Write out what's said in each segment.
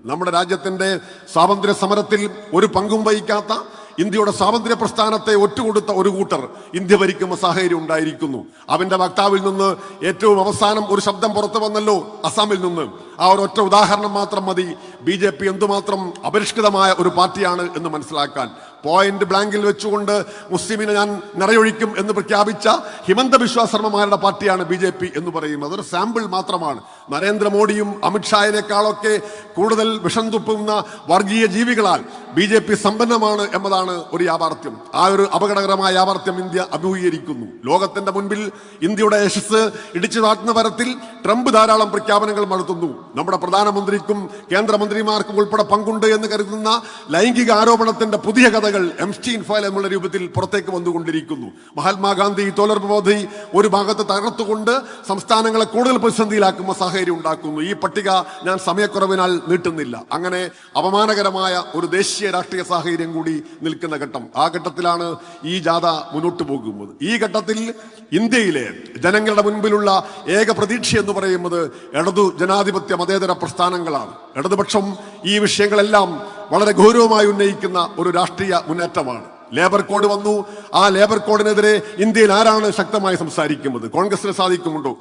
നമ്മുടെ രാജ്യത്തിന്റെ സ്വാതന്ത്ര്യ സമരത്തിൽ ഒരു പങ്കും വഹിക്കാത്ത ഇന്ത്യയുടെ സ്വാതന്ത്ര്യ പ്രസ്ഥാനത്തെ ഒറ്റുകൊടുത്ത ഒരു കൂട്ടർ ഇന്ത്യ ഭരിക്കുന്ന സാഹചര്യം ഉണ്ടായിരിക്കുന്നു. അവന്റെ വക്താവിൽ നിന്ന് ഏറ്റവും അവസാനം ഒരു ശബ്ദം പുറത്തു വന്നല്ലോ, അസാമിൽ നിന്ന്. ആ ഒരൊറ്റ ഉദാഹരണം മാത്രം മതി BJP എന്തുമാത്രം അപരിഷ്കൃതമായ ഒരു പാർട്ടിയാണ് എന്ന് മനസ്സിലാക്കാൻ. പോയിന്റ് ബ്ലാങ്കിൽ വെച്ചുകൊണ്ട് മുസ്ലിമിനെ ഞാൻ നിറയൊഴിക്കും എന്ന് പ്രഖ്യാപിച്ച ഹിമന്ത ബിശ്വ ശർമ്മമാരുടെ പാർട്ടിയാണ് BJP എന്ന് പറയുന്നത്. അതൊരു സാമ്പിൾ മാത്രമാണ്. നരേന്ദ്രമോദിയും അമിത്ഷായേക്കാളൊക്കെ കൂടുതൽ വിഷം തുപ്പുന്ന വർഗീയ ജീവികളാൽ BJP സമ്പന്നമാണ് എന്നതാണ് ഒരു യാഥാർത്ഥ്യം. ആ ഒരു അപകടകരമായ യാഥാർത്ഥ്യം ഇന്ത്യ അഭിമുഖീകരിക്കുന്നു. ലോകത്തിന്റെ മുൻപിൽ ഇന്ത്യയുടെ യശസ് ഇടിച്ചു താഴ്ത്തുന്ന തരത്തിൽ ട്രംപ് ധാരാളം പ്രഖ്യാപനങ്ങൾ നടത്തുന്നു. നമ്മുടെ പ്രധാനമന്ത്രിക്കും കേന്ദ്രമന്ത്രിമാർക്കും ഉൾപ്പെടെ പങ്കുണ്ട് എന്ന് കരുതുന്ന ലൈംഗിക ആരോപണത്തിന്റെ പുതിയ കഥകൾ എംസ്റ്റീൻ ഫയൽ എന്നുള്ള രൂപത്തിൽ പുറത്തേക്ക് വന്നുകൊണ്ടിരിക്കുന്നു. മഹാത്മാഗാന്ധി തോലർപ്പ് പദ്ധതി ഒരു ഭാഗത്ത് തകർത്തുകൊണ്ട് സംസ്ഥാനങ്ങളെ കൂടുതൽ പ്രതിസന്ധിയിലാക്കുന്ന സാഹചര്യം ഉണ്ടാക്കുന്നു. ഈ പട്ടിക ഞാൻ സമയക്കുറവിനാൽ നീട്ടുന്നില്ല. അങ്ങനെ അപമാനകരമായ ഒരു ദേശീയ രാഷ്ട്രീയ സാഹചര്യം കൂടി നിൽക്കുന്ന ഘട്ടം. ആ ഘട്ടത്തിലാണ് ഈ ജാഥ മുന്നോട്ട് പോകുന്നത്. ഈ ഘട്ടത്തിൽ ഇന്ത്യയിലെ ജനങ്ങളുടെ മുൻപിലുള്ള ഏക പ്രതീക്ഷ എന്ന് പറയുന്നത് ഇടതു ജനാധിപത്യ മതേതര പ്രസ്ഥാനങ്ങളാണ്. ഇടതുപക്ഷം ഈ വിഷയങ്ങളെല്ലാം വളരെ ഗൗരവമായി ഉന്നയിക്കുന്ന ഒരു രാഷ്ട്രീയ മുന്നേറ്റമാണ്. ലേബർ കോഡ് വന്നു. ആ ലേബർ കോഡിനെതിരെ ഇന്ത്യയിൽ ആരാണ് ശക്തമായി സംസാരിക്കുന്നത്? കോൺഗ്രസിന്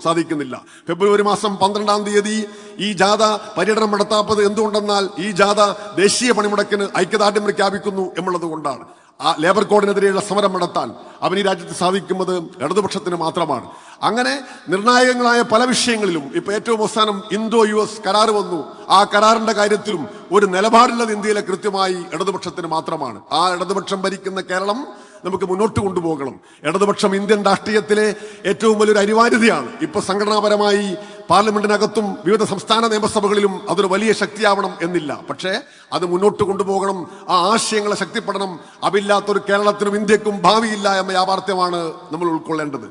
സാധിക്കുന്നില്ല. ഫെബ്രുവരി മാസം 12-ാം തീയതി ഈ ജാഥ പര്യടനം നടത്താത്തത് എന്തുകൊണ്ടെന്നാൽ ഈ ജാഥ ദേശീയ പണിമുടക്കിന് ഐക്യദാർഢ്യം പ്രഖ്യാപിക്കുന്നു എന്നുള്ളത് കൊണ്ടാണ്. ആ ലേബർ കോഡിനെതിരെയുള്ള സമരം നടത്താൻ ഈ രാജ്യത്ത് സാധിക്കുന്നത് ഇടതുപക്ഷത്തിന് മാത്രമാണ്. അങ്ങനെ നിർണായകങ്ങളായ പല വിഷയങ്ങളിലും ഇപ്പൊ ഏറ്റവും അവസാനം ഇന്തോ-US കരാർ വന്നു. ആ കരാറിന്റെ കാര്യത്തിലും ഒരു നിലപാടുള്ളത് ഇന്ത്യയിലെ കൃത്യമായി ഇടതുപക്ഷത്തിന് മാത്രമാണ്. ആ ഇടതുപക്ഷം ഭരിക്കുന്ന കേരളം നമുക്ക് മുന്നോട്ട് കൊണ്ടുപോകണം. ഇടതുപക്ഷം ഇന്ത്യൻ രാഷ്ട്രീയത്തിലെ ഏറ്റവും വലിയൊരു അനിവാര്യതയാണ്. ഇപ്പൊ സംഘടനാപരമായി പാർലമെന്റിനകത്തും വിവിധ സംസ്ഥാന നിയമസഭകളിലും അതൊരു വലിയ ശക്തിയാവണം എന്നില്ല. പക്ഷേ അത് മുന്നോട്ട് കൊണ്ടുപോകണം. ആ ആശയങ്ങളെ ശക്തിപ്പെടണം. അതില്ലാത്തൊരു കേരളത്തിനും ഇന്ത്യക്കും ഭാവിയില്ല എന്ന യാഥാർത്ഥ്യമാണ് നമ്മൾ ഉൾക്കൊള്ളേണ്ടത്.